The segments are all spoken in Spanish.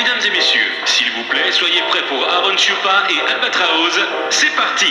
Mesdames et messieurs, s'il vous plaît, soyez prêts pour Aaron Chupa et Albatraoz. C'est parti!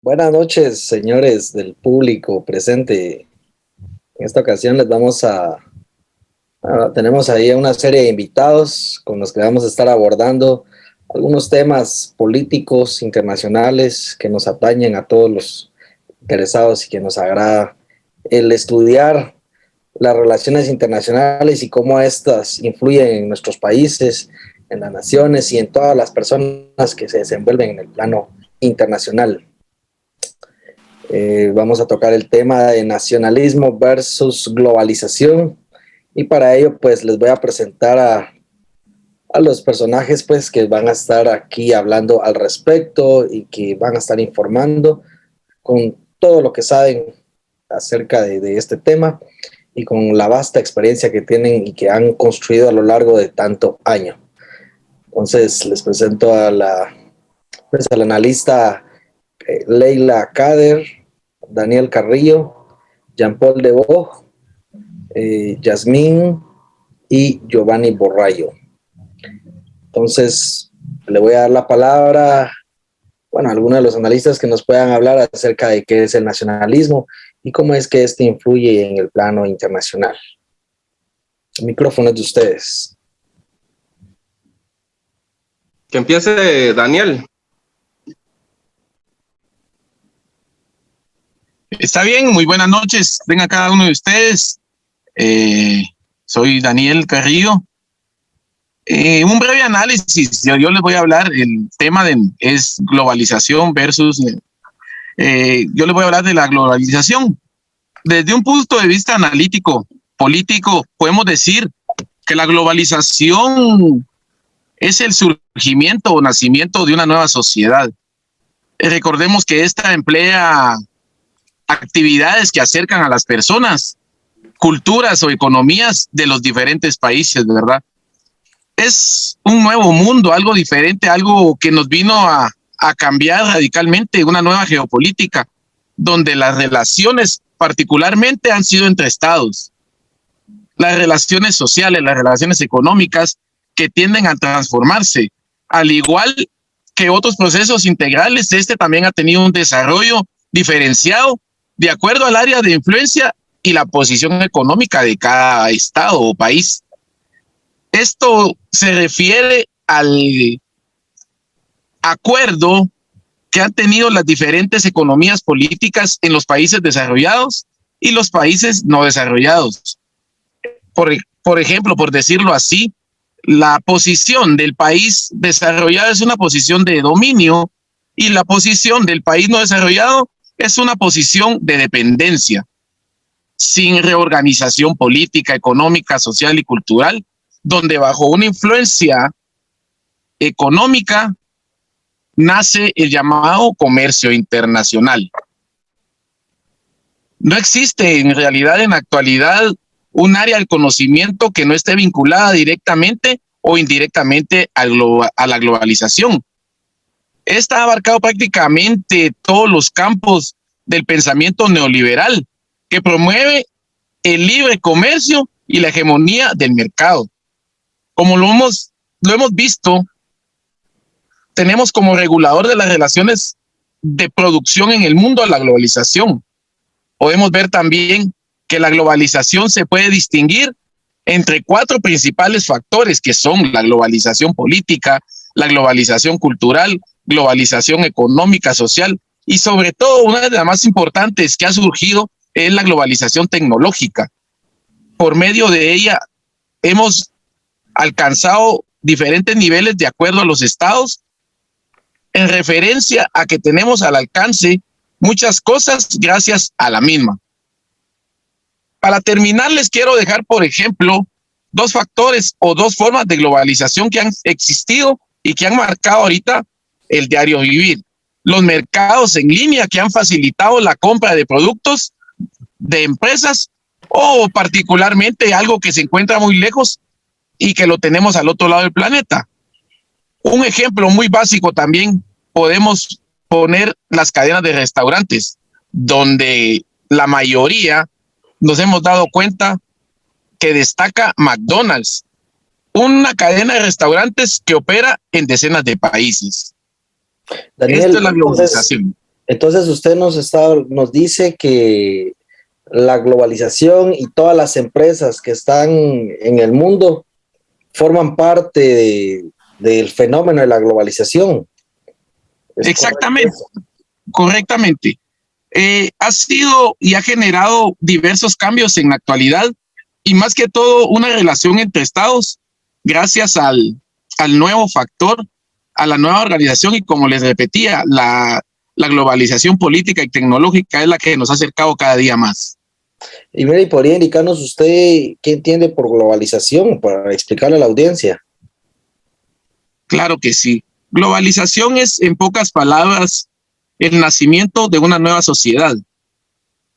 Buenas noches, señores del público presente. En esta ocasión tenemos ahí una serie de invitados con los que vamos a estar abordando algunos temas políticos internacionales que nos atañen a todos los interesados y que nos agrada el estudiar las relaciones internacionales y cómo éstas influyen en nuestros países, en las naciones y en todas las personas que se desenvuelven en el plano internacional. Vamos a tocar el tema de nacionalismo versus globalización y para ello pues les voy a presentar a los personajes pues que van a estar aquí hablando al respecto y que van a estar informando con todo lo que saben acerca de este tema y con la vasta experiencia que tienen y que han construido a lo largo de tanto año. Entonces les presento al analista Leila Kader, Daniel Carrillo, Jean-Paul Debo, Yasmín y Giovanni Borrayo. Entonces, le voy a dar la palabra a algunos de los analistas que nos puedan hablar acerca de qué es el nacionalismo y cómo es que este influye en el plano internacional. El micrófono es de ustedes. Que empiece Daniel. Está bien, muy buenas noches. Venga cada uno de ustedes. Soy Daniel Carrillo. Un breve análisis. Yo les voy a hablar. El tema es globalización versus. Yo les voy a hablar de la globalización. Desde un punto de vista analítico, político, podemos decir que la globalización es el surgimiento o nacimiento de una nueva sociedad. Recordemos que esta emplea actividades que acercan a las personas, culturas o economías de los diferentes países, ¿verdad? Es un nuevo mundo, algo diferente, algo que nos vino a cambiar radicalmente, una nueva geopolítica, donde las relaciones particularmente han sido entre estados, las relaciones sociales, las relaciones económicas que tienden a transformarse, al igual que otros procesos integrales. Este también ha tenido un desarrollo diferenciado de acuerdo al área de influencia y la posición económica de cada estado o país. Esto se refiere al acuerdo que han tenido las diferentes economías políticas en los países desarrollados y los países no desarrollados. Por ejemplo, por decirlo así, la posición del país desarrollado es una posición de dominio y la posición del país no desarrollado es una posición de dependencia, sin reorganización política, económica, social y cultural, donde bajo una influencia económica nace el llamado comercio internacional. No existe en realidad en la actualidad un área del conocimiento que no esté vinculada directamente o indirectamente a la globalización. Esta ha abarcado prácticamente todos los campos del pensamiento neoliberal que promueve el libre comercio y la hegemonía del mercado. Como lo hemos visto, tenemos como regulador de las relaciones de producción en el mundo a la globalización. Podemos ver también que la globalización se puede distinguir entre 4 principales factores que son la globalización política, la globalización cultural, globalización económica, social y sobre todo una de las más importantes que ha surgido es la globalización tecnológica. Por medio de ella hemos alcanzado diferentes niveles de acuerdo a los estados en referencia a que tenemos al alcance muchas cosas gracias a la misma. Para terminar, les quiero dejar, por ejemplo, dos factores o dos formas de globalización que han existido y que han marcado ahorita el diario vivir. Los mercados en línea que han facilitado la compra de productos de empresas o particularmente algo que se encuentra muy lejos y que lo tenemos al otro lado del planeta. Un ejemplo muy básico también podemos poner las cadenas de restaurantes, donde la mayoría nos hemos dado cuenta que destaca McDonald's, una cadena de restaurantes que opera en decenas de países. Daniel, esto es la globalización. Entonces usted nos dice que la globalización y todas las empresas que están en el mundo forman parte del fenómeno de la globalización. Exactamente, correctamente. Ha sido y ha generado diversos cambios en la actualidad y más que todo una relación entre estados gracias al nuevo factor, a la nueva organización y como les repetía, la globalización política y tecnológica es la que nos ha acercado cada día más. Y mire, ¿podría indicarnos usted qué entiende por globalización para explicarle a la audiencia? Claro que sí. Globalización es, en pocas palabras, el nacimiento de una nueva sociedad,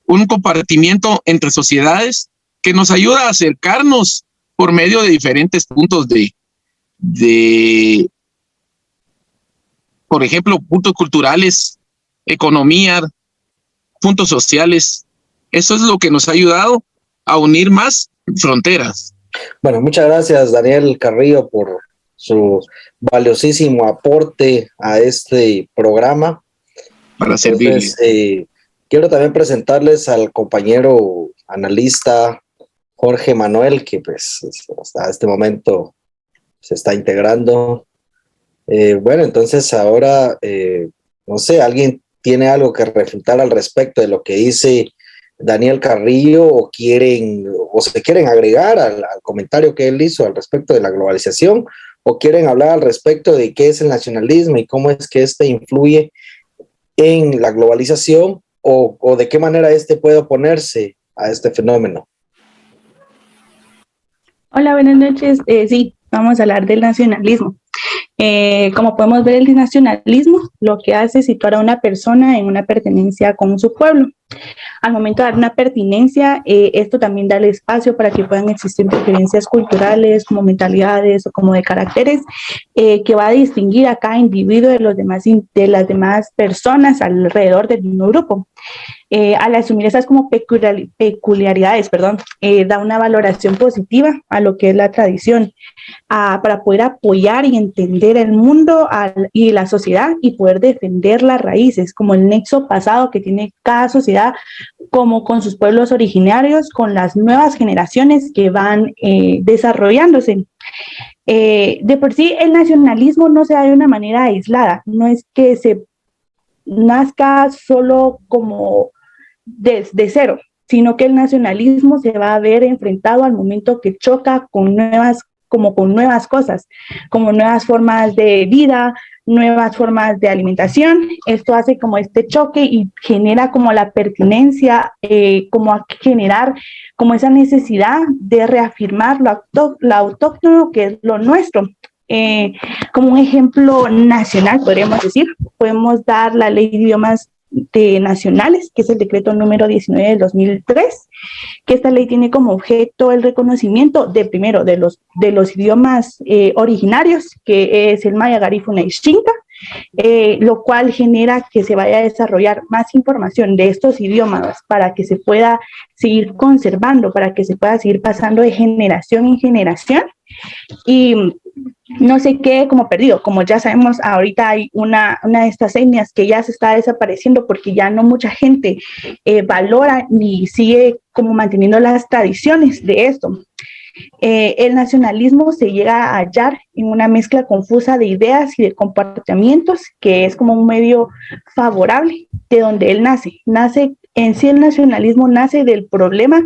un compartimiento entre sociedades que nos ayuda a acercarnos por medio de diferentes puntos por ejemplo, puntos culturales, economía, puntos sociales. Eso es lo que nos ha ayudado a unir más fronteras. Bueno, muchas gracias, Daniel Carrillo, por su valiosísimo aporte a este programa. Para servirles. Quiero también presentarles al compañero analista Jorge Manuel, que pues hasta este momento se está integrando. Bueno, entonces ahora, no sé, ¿alguien tiene algo que refutar al respecto de lo que dice Daniel Carrillo o se quieren agregar al comentario que él hizo al respecto de la globalización o quieren hablar al respecto de qué es el nacionalismo y cómo es que este influye en la globalización o de qué manera este puede oponerse a este fenómeno? Hola, buenas noches. Sí, vamos a hablar del nacionalismo. Como podemos ver, el nacionalismo lo que hace es situar a una persona en una pertenencia con su pueblo. Al momento de dar una pertinencia, esto también da el espacio para que puedan existir diferencias culturales, como mentalidades o como de caracteres, que va a distinguir a cada individuo de las demás personas alrededor del mismo grupo. Al asumir esas como peculiaridades, da una valoración positiva a lo que es la tradición, para poder apoyar y entender el mundo y la sociedad y poder defender las raíces, como el nexo pasado que tiene cada sociedad, como con sus pueblos originarios, con las nuevas generaciones que van desarrollándose. De por sí, el nacionalismo no se da de una manera aislada, no es que se nazca solo como desde cero, sino que el nacionalismo se va a ver enfrentado al momento que choca con nuevas cosas, como nuevas formas de vida, nuevas formas de alimentación. Esto hace como este choque y genera como la pertinencia, como a generar como esa necesidad de reafirmar lo autóctono que es lo nuestro. Como un ejemplo nacional, podríamos decir, podemos dar la Ley de Idiomas nacionales, que es el decreto número 19 del 2003, que esta ley tiene como objeto el reconocimiento de los idiomas originarios, que es el maya, garífuna y xinca, lo cual genera que se vaya a desarrollar más información de estos idiomas para que se pueda seguir conservando, para que se pueda seguir pasando de generación en generación y no se quede como perdido. Como ya sabemos, ahorita hay una de estas etnias que ya se está desapareciendo porque ya no mucha gente valora ni sigue como manteniendo las tradiciones de esto. El nacionalismo se llega a hallar en una mezcla confusa de ideas y de comportamientos que es como un medio favorable de donde él nace. En sí, el nacionalismo nace del problema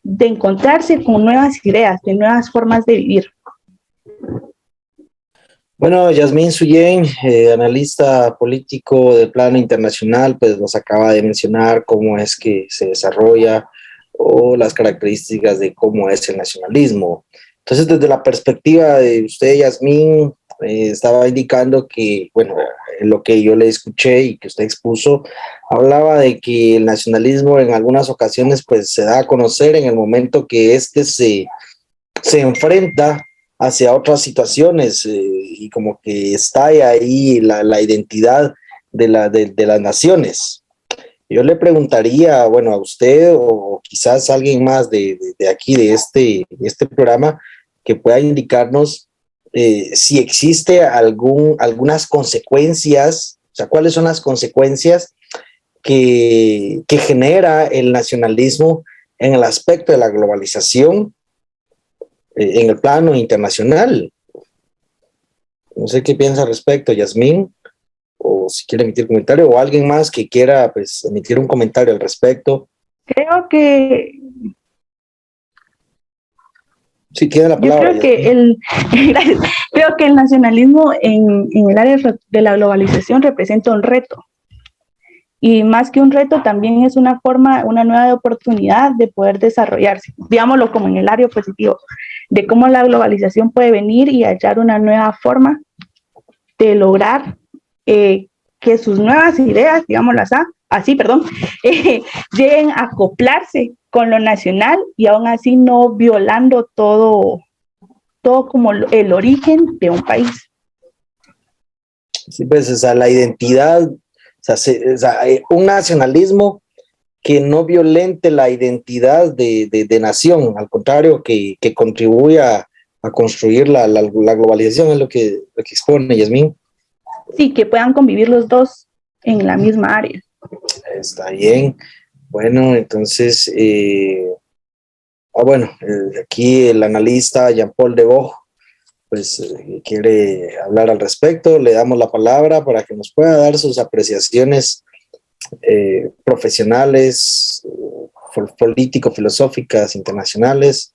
de encontrarse con nuevas ideas, de nuevas formas de vivir. Bueno, Yasmín Suyén, analista político del plano internacional, pues nos acaba de mencionar cómo es que se desarrolla o las características de cómo es el nacionalismo. Entonces, desde la perspectiva de usted, Yasmín, estaba indicando que, bueno, lo que yo le escuché y que usted expuso, hablaba de que el nacionalismo en algunas ocasiones pues se da a conocer en el momento que se enfrenta hacia otras situaciones y como que estalla ahí la identidad de las naciones. Yo le preguntaría, bueno, a usted o quizás a alguien más de aquí, de este programa, que pueda indicarnos si existe algunas consecuencias, o sea, cuáles son las consecuencias que genera el nacionalismo en el aspecto de la globalización en el plano internacional. No sé qué piensa al respecto, Yasmín, o si quiere emitir comentario, o alguien más que quiera pues, emitir un comentario al respecto. Creo que Sí, tiene la palabra. Yo creo que el nacionalismo en el área de la globalización representa un reto. Y más que un reto, también es una nueva oportunidad de poder desarrollarse, digámoslo como en el área positivo, de cómo la globalización puede venir y hallar una nueva forma de lograr que sus nuevas ideas, digámoslo así, lleguen a acoplarse con lo nacional y aún así no violando todo como el origen de un país. Sí, pues, o sea, la identidad, un nacionalismo que no violente la identidad de nación, al contrario, que contribuya a construir la globalización, es lo que expone Yasmín. Sí, que puedan convivir los dos en la misma área. Está bien. Bueno, entonces, aquí el analista Jean-Paul Debord, pues quiere hablar al respecto. Le damos la palabra para que nos pueda dar sus apreciaciones profesionales, político-filosóficas, internacionales.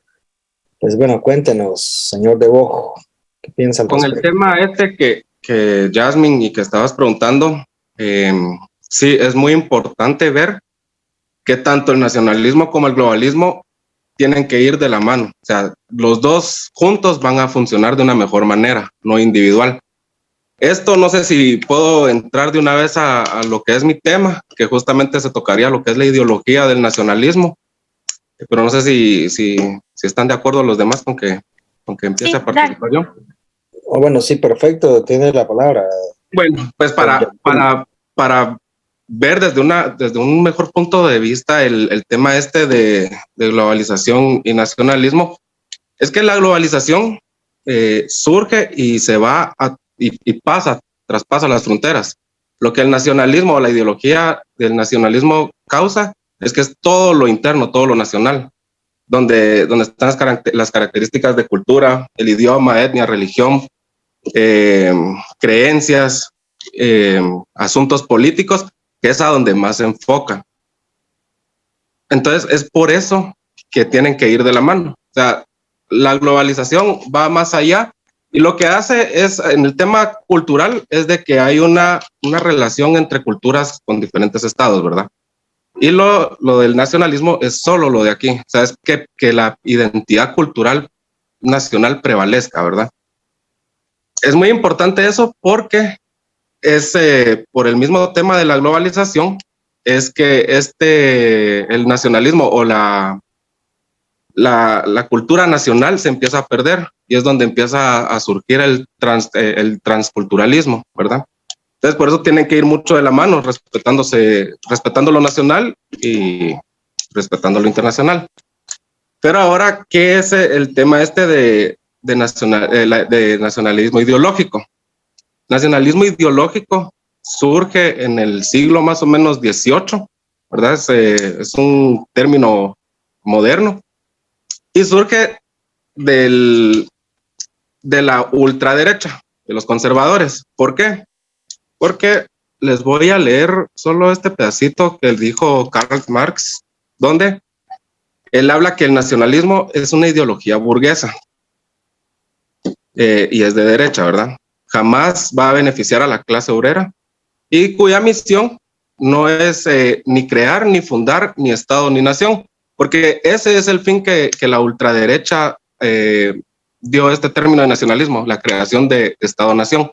Pues bueno, cuéntenos, señor Debord, ¿qué piensa al respecto? Con el tema este que Jasmine y que estabas preguntando, sí, es muy importante ver que tanto el nacionalismo como el globalismo tienen que ir de la mano. O sea, los dos juntos van a funcionar de una mejor manera, no individual. Esto no sé si puedo entrar de una vez a lo que es mi tema, que justamente se tocaría lo que es la ideología del nacionalismo, pero no sé si están de acuerdo los demás con que empiece a participar yo. Bueno, sí, perfecto, tiene la palabra. Bueno, pues para ver desde un mejor punto de vista el tema este de globalización y nacionalismo, es que la globalización surge y se va y traspasa las fronteras. Lo que el nacionalismo o la ideología del nacionalismo causa es que es todo lo interno, todo lo nacional, donde están las características de cultura, el idioma, etnia, religión, creencias, asuntos políticos, que es a donde más se enfoca. Entonces, es por eso que tienen que ir de la mano. O sea, la globalización va más allá y lo que hace es, en el tema cultural, es de que hay una relación entre culturas con diferentes estados, ¿verdad? Y lo del nacionalismo es solo lo de aquí. O sea, es que la identidad cultural nacional prevalezca, ¿verdad? Es muy importante eso porque es por el mismo tema de la globalización, es que el nacionalismo o la cultura nacional se empieza a perder y es donde empieza a surgir el transculturalismo, ¿verdad? Entonces, por eso tienen que ir mucho de la mano, respetando lo nacional y respetando lo internacional. Pero ahora, ¿qué es el tema este de nacionalismo ideológico? Nacionalismo ideológico surge en el siglo más o menos XVIII, ¿verdad? Es un término moderno y surge de la ultraderecha, de los conservadores. ¿Por qué? Porque les voy a leer solo este pedacito que dijo Karl Marx, donde él habla que el nacionalismo es una ideología burguesa y es de derecha, ¿verdad? jamás va a beneficiar a la clase obrera y cuya misión no es ni crear, ni fundar, ni Estado, ni nación, porque ese es el fin que la ultraderecha dio este término de nacionalismo, la creación de Estado-nación.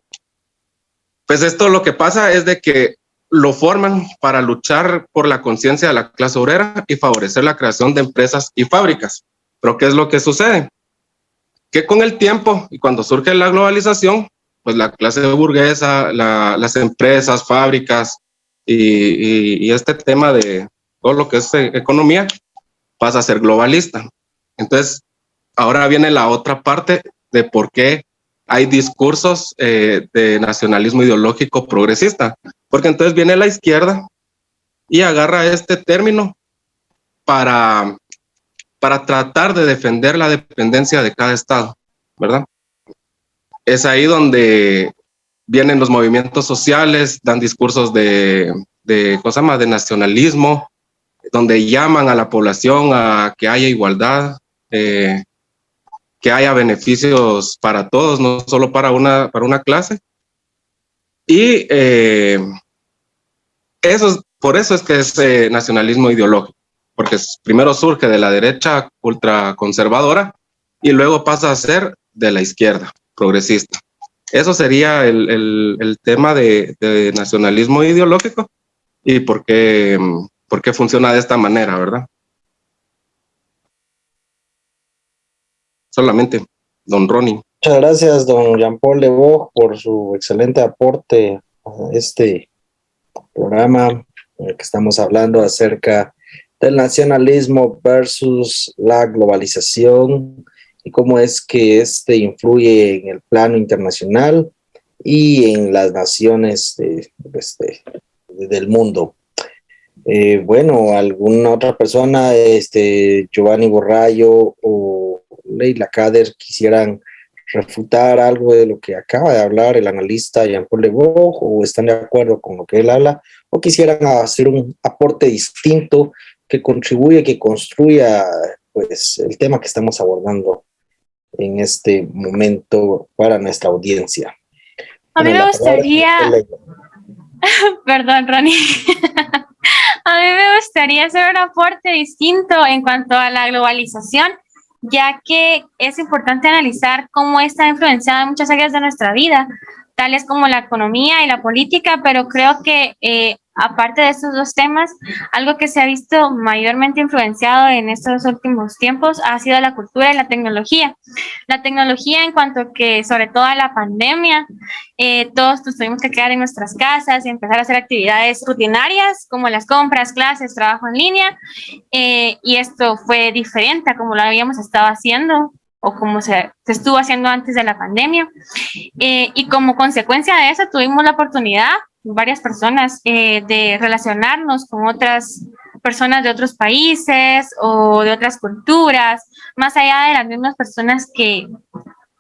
Pues esto lo que pasa es de que lo forman para luchar por la conciencia de la clase obrera y favorecer la creación de empresas y fábricas. Pero ¿qué es lo que sucede? Que con el tiempo y cuando surge la globalización, pues la clase burguesa, las empresas, fábricas y este tema de todo lo que es economía pasa a ser globalista. Entonces, ahora viene la otra parte de por qué hay discursos de nacionalismo ideológico progresista, porque entonces viene la izquierda y agarra este término para tratar de defender la dependencia de cada estado, ¿verdad? Es ahí donde vienen los movimientos sociales, dan discursos de nacionalismo, donde llaman a la población a que haya igualdad, que haya beneficios para todos, no solo para una clase. Y por eso es que es nacionalismo ideológico, porque primero surge de la derecha ultraconservadora y luego pasa a ser de la izquierda progresista. Eso sería el tema de nacionalismo ideológico y por qué funciona de esta manera, ¿verdad? Solamente, don Ronnie. Muchas gracias, don Jean-Paul Leboeuf, por su excelente aporte a este programa en el que estamos hablando acerca del nacionalismo versus la globalización y cómo es que influye en el plano internacional y en las naciones del mundo. Bueno, alguna otra persona, Giovanni Borrallo o Leila Kader, quisieran refutar algo de lo que acaba de hablar el analista Jean-Paul Leboeuf, o están de acuerdo con lo que él habla, o quisieran hacer un aporte distinto que contribuya, que construya pues el tema que estamos abordando en este momento para nuestra audiencia. A mí me gustaría... Perdón, Ronnie. A mí me gustaría hacer un aporte distinto en cuanto a la globalización, ya que es importante analizar cómo está influenciada en muchas áreas de nuestra vida, tales como la economía y la política, pero creo que aparte de estos dos temas, algo que se ha visto mayormente influenciado en estos últimos tiempos ha sido la cultura y la tecnología. La tecnología en cuanto que, sobre todo a la pandemia, todos nos tuvimos que quedar en nuestras casas y empezar a hacer actividades rutinarias como las compras, clases, trabajo en línea, y esto fue diferente a como lo habíamos estado haciendo o como se estuvo haciendo antes de la pandemia. Y como consecuencia de eso tuvimos la oportunidad, varias personas, de relacionarnos con otras personas de otros países o de otras culturas, más allá de las mismas personas que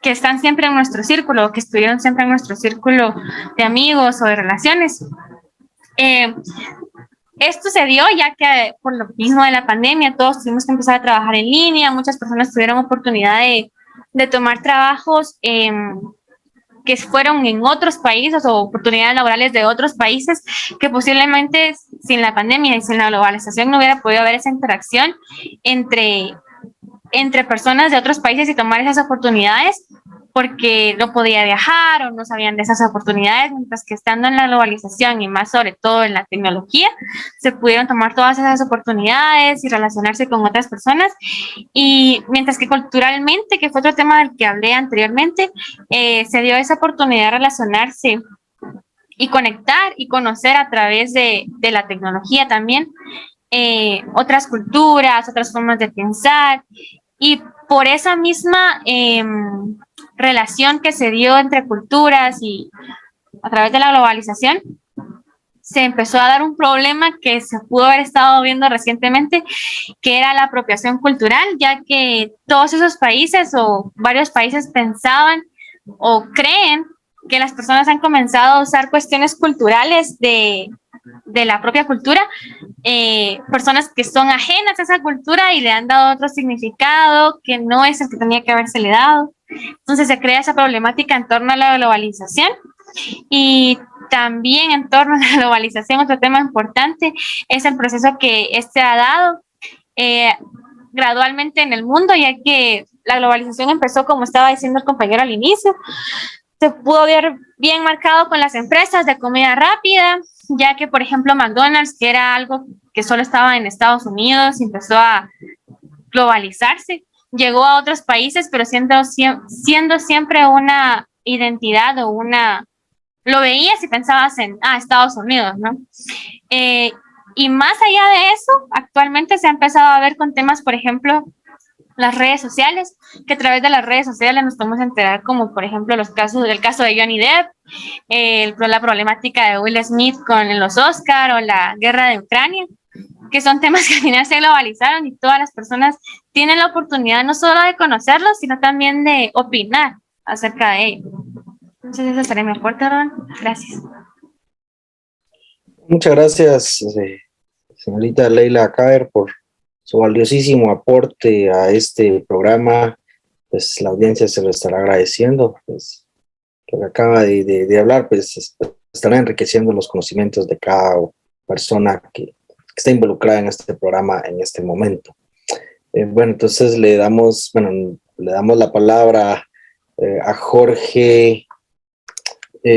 están siempre en nuestro círculo, que estuvieron siempre en nuestro círculo de amigos o de relaciones. Esto se dio ya que por lo mismo de la pandemia todos tuvimos que empezar a trabajar en línea, muchas personas tuvieron oportunidad de tomar trabajos que fueron en otros países o oportunidades laborales de otros países que posiblemente sin la pandemia y sin la globalización no hubiera podido haber esa interacción entre personas de otros países y tomar esas oportunidades porque no podía viajar o no sabían de esas oportunidades, mientras que estando en la globalización y más sobre todo en la tecnología, se pudieron tomar todas esas oportunidades y relacionarse con otras personas. Y mientras que culturalmente, que fue otro tema del que hablé anteriormente, se dio esa oportunidad de relacionarse y conectar y conocer a través de la tecnología también otras culturas, otras formas de pensar, y por esa misma relación que se dio entre culturas y a través de la globalización, se empezó a dar un problema que se pudo haber estado viendo recientemente, que era la apropiación cultural, ya que todos esos países o varios países pensaban o creen que las personas han comenzado a usar cuestiones culturales de la propia cultura personas que son ajenas a esa cultura y le han dado otro significado que no es el que tenía que habérsele dado. Entonces se crea esa problemática en torno a la globalización. Y también en torno a la globalización, otro tema importante es el proceso que este ha dado gradualmente en el mundo, ya que la globalización empezó, como estaba diciendo el compañero al inicio, se pudo ver bien marcado con las empresas de comida rápida, ya que, por ejemplo, McDonald's, que era algo que solo estaba en Estados Unidos, empezó a globalizarse, llegó a otros países, pero siendo siempre una identidad o una... Lo veías y pensabas en Estados Unidos, ¿no? Y más allá de eso, actualmente se ha empezado a ver con temas, por ejemplo, las redes sociales, que a través de las redes sociales nos podemos enterar, como por ejemplo el caso de Johnny Depp, la problemática de Will Smith con los Oscar o la guerra de Ucrania, que son temas que al final se globalizaron y todas las personas tienen la oportunidad no solo de conocerlos, sino también de opinar acerca de ellos. Entonces ese sería mi aporte, Ron. Gracias. Muchas gracias, señorita Leila Caer, por su valiosísimo aporte a este programa. Pues la audiencia se lo estará agradeciendo, pues lo que acaba de hablar, pues estará enriqueciendo los conocimientos de cada persona que está involucrada en este programa en este momento. Bueno, entonces le damos la palabra a Jorge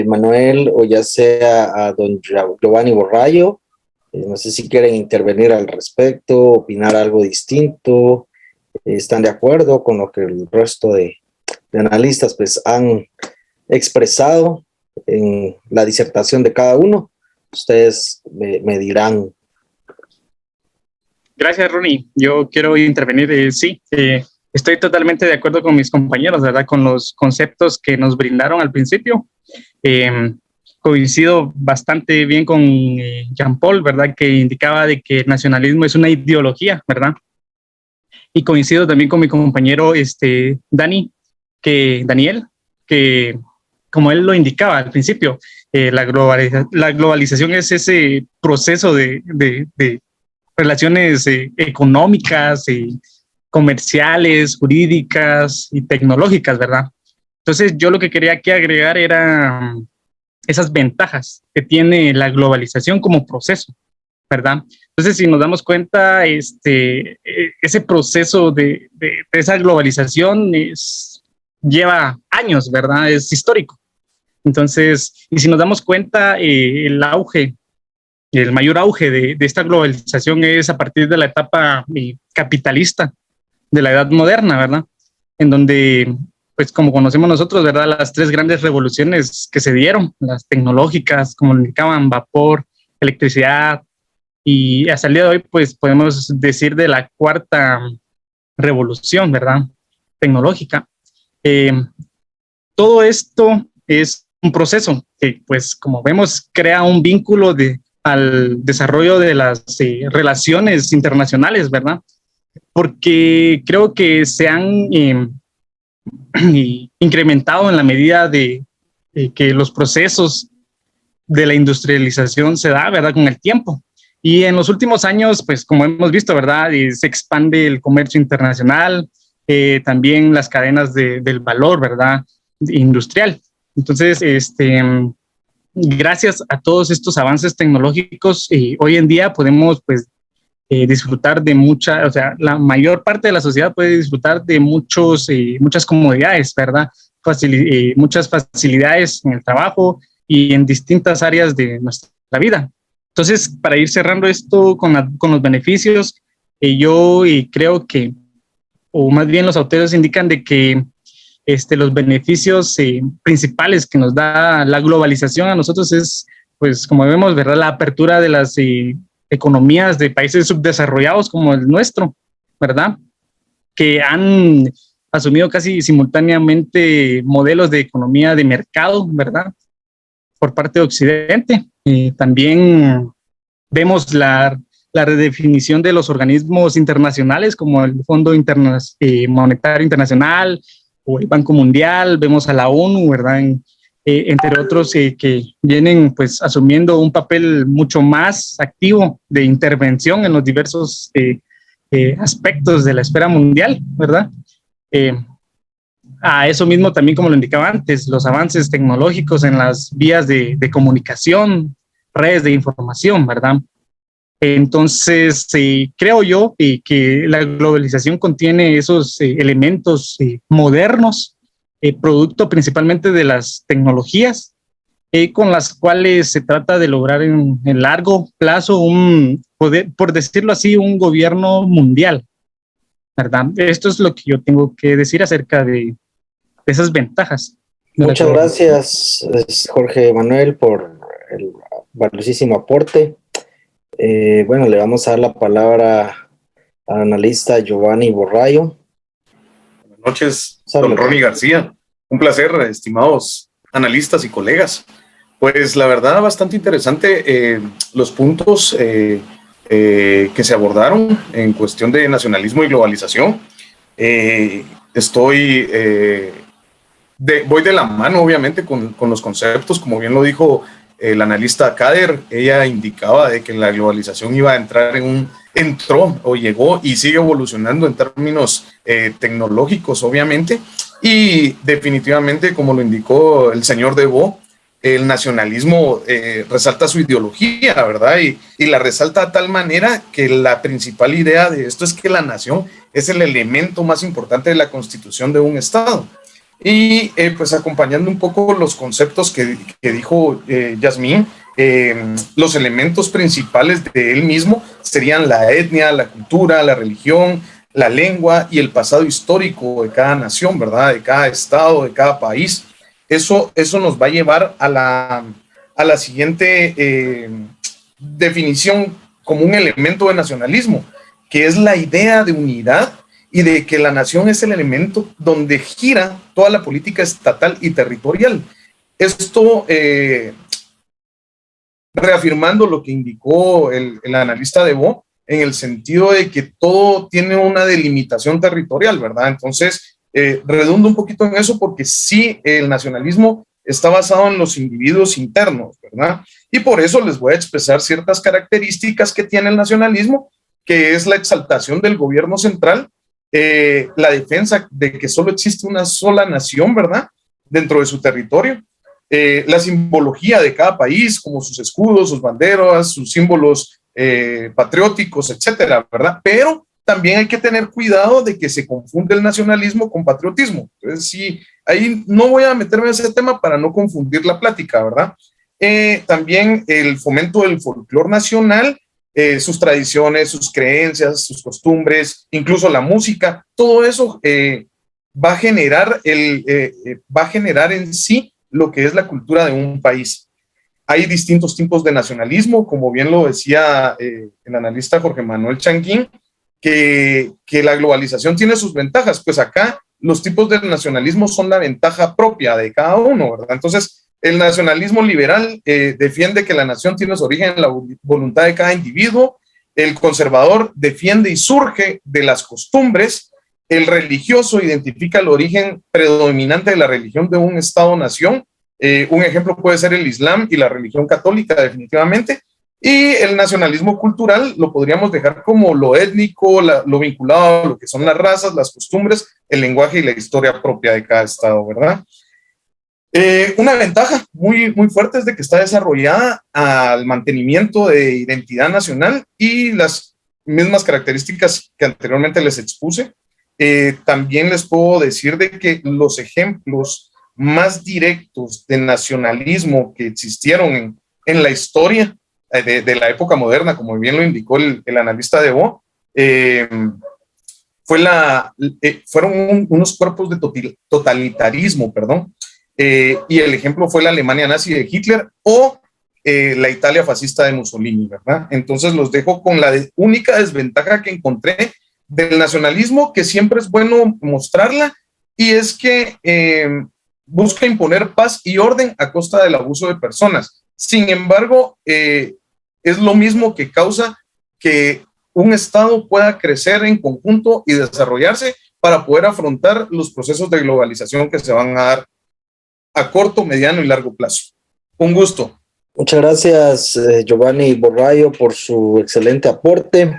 Manuel, o ya sea a don Giovanni Borrallo. No sé si quieren intervenir al respecto, opinar algo distinto, están de acuerdo con lo que el resto de analistas pues han expresado en la disertación de cada uno. Ustedes me dirán. Gracias, Ronnie. Yo quiero intervenir. Sí, estoy totalmente de acuerdo con mis compañeros, ¿verdad? Con los conceptos que nos brindaron al principio. Coincido bastante bien con Jean-Paul, ¿verdad? Que indicaba de que el nacionalismo es una ideología, ¿verdad? Y coincido también con mi compañero Daniel, que como él lo indicaba al principio, la globalización es ese proceso de relaciones económicas, comerciales, jurídicas y tecnológicas, ¿verdad? Entonces yo lo que quería aquí agregar era esas ventajas que tiene la globalización como proceso, ¿verdad? Entonces, si nos damos cuenta, ese proceso de esa globalización lleva años, ¿verdad? Es histórico. Entonces, y si nos damos cuenta, el mayor auge de esta globalización es a partir de la etapa capitalista de la edad moderna, ¿verdad? En donde, pues como conocemos nosotros, ¿verdad? Las tres grandes revoluciones que se dieron, las tecnológicas, como indicaban, vapor, electricidad, y hasta el día de hoy, pues podemos decir de la cuarta revolución, ¿verdad? Tecnológica. Todo esto es un proceso que, pues como vemos, crea un vínculo al desarrollo de las relaciones internacionales, ¿verdad? Porque creo que se han incrementado en la medida de que los procesos de la industrialización se da, ¿verdad? Con el tiempo. Y en los últimos años, pues como hemos visto, ¿verdad? Se expande el comercio internacional, también las cadenas del valor, ¿verdad? Industrial. Entonces, gracias a todos estos avances tecnológicos, hoy en día podemos, pues, disfrutar de la mayor parte de la sociedad puede disfrutar de muchas comodidades, ¿verdad? Muchas facilidades en el trabajo y en distintas áreas de nuestra vida. Entonces, para ir cerrando esto con los beneficios, yo creo que, o más bien los autores indican de que los beneficios principales que nos da la globalización a nosotros es, pues como vemos, ¿verdad? La apertura de las economías de países subdesarrollados como el nuestro, ¿verdad? Que han asumido casi simultáneamente modelos de economía de mercado, ¿verdad? Por parte de Occidente. También vemos la redefinición de los organismos internacionales como el Fondo Monetario Internacional o el Banco Mundial. Vemos a la ONU, ¿verdad? entre otros que vienen pues asumiendo un papel mucho más activo de intervención en los diversos aspectos de la esfera mundial, ¿verdad? A eso mismo también, como lo indicaba antes, los avances tecnológicos en las vías de comunicación, redes de información, ¿verdad? Entonces, creo yo que la globalización contiene esos elementos modernos, producto principalmente de las tecnologías, con las cuales se trata de lograr en largo plazo un poder, por decirlo así, un gobierno mundial, ¿verdad? Esto es lo que yo tengo que decir acerca de esas ventajas. Muchas gracias, Jorge Manuel, por el valiosísimo aporte. Bueno, le vamos a dar la palabra al analista Giovanni Borrayo. Buenas noches, don Ronnie García. Un placer, estimados analistas y colegas. Pues la verdad, bastante interesante los puntos que se abordaron en cuestión de nacionalismo y globalización. Voy de la mano, obviamente, con los conceptos, como bien lo dijo el analista Kader. Ella indicaba de que la globalización iba a entrar entró o llegó y sigue evolucionando en términos tecnológicos, obviamente, y definitivamente, como lo indicó el señor Debo, el nacionalismo resalta su ideología, ¿verdad? Y la resalta de tal manera que la principal idea de esto es que la nación es el elemento más importante de la constitución de un Estado. Y pues acompañando un poco los conceptos que dijo Yasmín, los elementos principales de él mismo serían la etnia, la cultura, la religión, la lengua y el pasado histórico de cada nación, ¿verdad? De cada estado, de cada país. Eso nos va a llevar a la siguiente definición como un elemento de nacionalismo, que es la idea de unidad y de que la nación es el elemento donde gira toda la política estatal y territorial. Esto reafirmando lo que indicó el analista Debo, en el sentido de que todo tiene una delimitación territorial, ¿verdad? Entonces, redundo un poquito en eso porque sí, el nacionalismo está basado en los individuos internos, ¿verdad? Y por eso les voy a expresar ciertas características que tiene el nacionalismo, que es la exaltación del gobierno central, la defensa de que solo existe una sola nación, ¿verdad? Dentro de su territorio, la simbología de cada país, como sus escudos, sus banderas, sus símbolos patrióticos, etcétera, ¿verdad? Pero también hay que tener cuidado de que se confunde el nacionalismo con patriotismo. Entonces, sí, ahí no voy a meterme en ese tema para no confundir la plática, ¿verdad? También el fomento del folclore nacional, sus tradiciones, sus creencias, sus costumbres, incluso la música, todo eso va a generar en sí lo que es la cultura de un país. Hay distintos tipos de nacionalismo, como bien lo decía el analista Jorge Manuel Changuín, que la globalización tiene sus ventajas. Pues acá los tipos de nacionalismo son la ventaja propia de cada uno, ¿verdad? Entonces, el nacionalismo liberal defiende que la nación tiene su origen en la voluntad de cada individuo. El conservador defiende y surge de las costumbres. El religioso identifica el origen predominante de la religión de un Estado-nación. Un ejemplo puede ser el Islam y la religión católica, definitivamente. Y el nacionalismo cultural lo podríamos dejar como lo étnico, lo vinculado a lo que son las razas, las costumbres, el lenguaje y la historia propia de cada estado, ¿verdad? Una ventaja muy, muy fuerte es de que está desarrollada al mantenimiento de identidad nacional y las mismas características que anteriormente les expuse. También les puedo decir de que los ejemplos más directos de nacionalismo que existieron en la historia de la época moderna, como bien lo indicó el analista Debo, fueron unos cuerpos de totalitarismo, perdón, y el ejemplo fue la Alemania nazi de Hitler o la Italia fascista de Mussolini, ¿verdad? Entonces los dejo con la única desventaja que encontré del nacionalismo, que siempre es bueno mostrarla, y es que busca imponer paz y orden a costa del abuso de personas. Sin embargo, es lo mismo que causa que un Estado pueda crecer en conjunto y desarrollarse para poder afrontar los procesos de globalización que se van a dar a corto, mediano y largo plazo. Un gusto. Muchas gracias, Giovanni Borrayo, por su excelente aporte.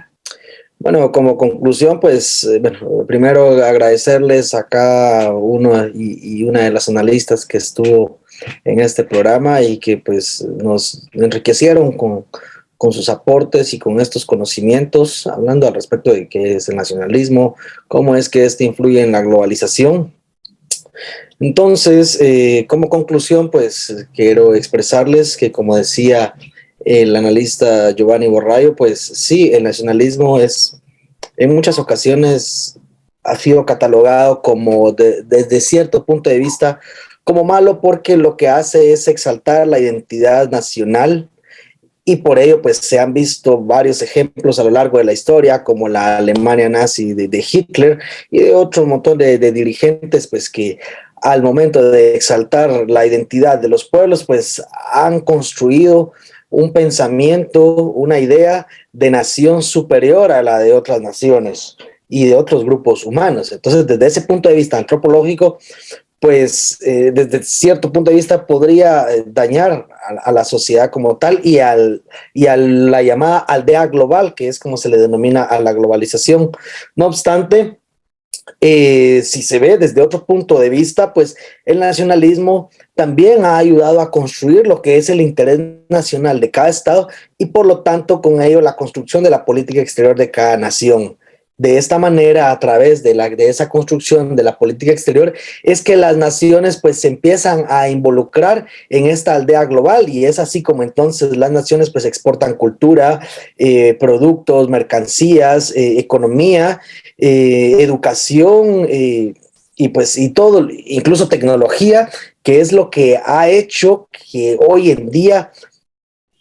Bueno, como conclusión, pues, bueno, primero agradecerles a cada uno y una de las analistas que estuvo en este programa y que pues nos enriquecieron con sus aportes y con estos conocimientos, hablando al respecto de qué es el nacionalismo, cómo es que este influye en la globalización. Entonces, como conclusión, pues quiero expresarles que, como decía el analista Giovanni Borrayo, pues sí, el nacionalismo es, en muchas ocasiones, ha sido catalogado como, desde cierto punto de vista, como malo, porque lo que hace es exaltar la identidad nacional, y por ello pues se han visto varios ejemplos a lo largo de la historia, como la Alemania nazi de Hitler y de otro montón de dirigentes pues que al momento de exaltar la identidad de los pueblos pues han construido un pensamiento, una idea de nación superior a la de otras naciones y de otros grupos humanos. Entonces, desde ese punto de vista antropológico, pues desde cierto punto de vista podría dañar a la sociedad como tal y a la llamada aldea global, que es como se le denomina a la globalización. No obstante, si se ve desde otro punto de vista, pues el nacionalismo también ha ayudado a construir lo que es el interés nacional de cada estado y por lo tanto con ello la construcción de la política exterior de cada nación. De esta manera, a través de esa construcción de la política exterior, es que las naciones pues se empiezan a involucrar en esta aldea global y es así como entonces las naciones pues exportan cultura, productos, mercancías, economía, educación y todo, incluso tecnología, que es lo que ha hecho que hoy en día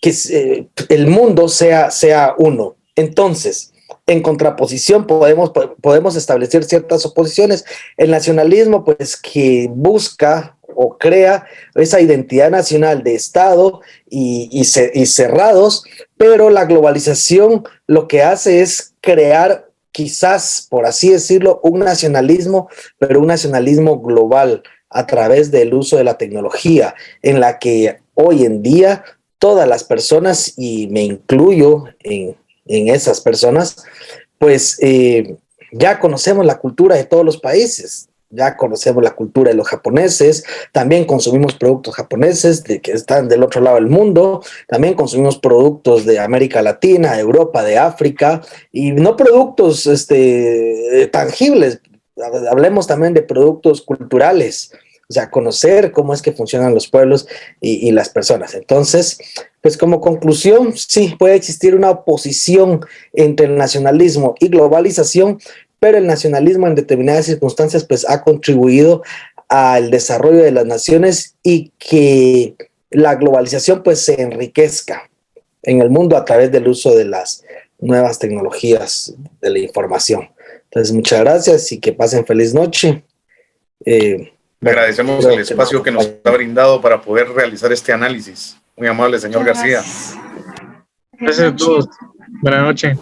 que el mundo sea uno. Entonces, en contraposición podemos establecer ciertas oposiciones. El nacionalismo, pues, que busca o crea esa identidad nacional de Estado y cerrados, pero la globalización lo que hace es crear, quizás, por así decirlo, un nacionalismo, pero un nacionalismo global a través del uso de la tecnología, en la que hoy en día todas las personas, y me incluyo en esas personas, pues ya conocemos la cultura de todos los países, ya conocemos la cultura de los japoneses, también consumimos productos japoneses que están del otro lado del mundo, también consumimos productos de América Latina, de Europa, de África, y no productos tangibles, hablemos también de productos culturales, o sea, conocer cómo es que funcionan los pueblos y las personas. Entonces, pues como conclusión, sí, puede existir una oposición entre el nacionalismo y globalización, pero el nacionalismo en determinadas circunstancias pues ha contribuido al desarrollo de las naciones y que la globalización pues se enriquezca en el mundo a través del uso de las nuevas tecnologías de la información. Entonces, muchas gracias y que pasen feliz noche. Agradecemos el espacio que nos ha brindado para poder realizar este análisis. Muy amable, señor García. Gracias a todos. Buenas noches.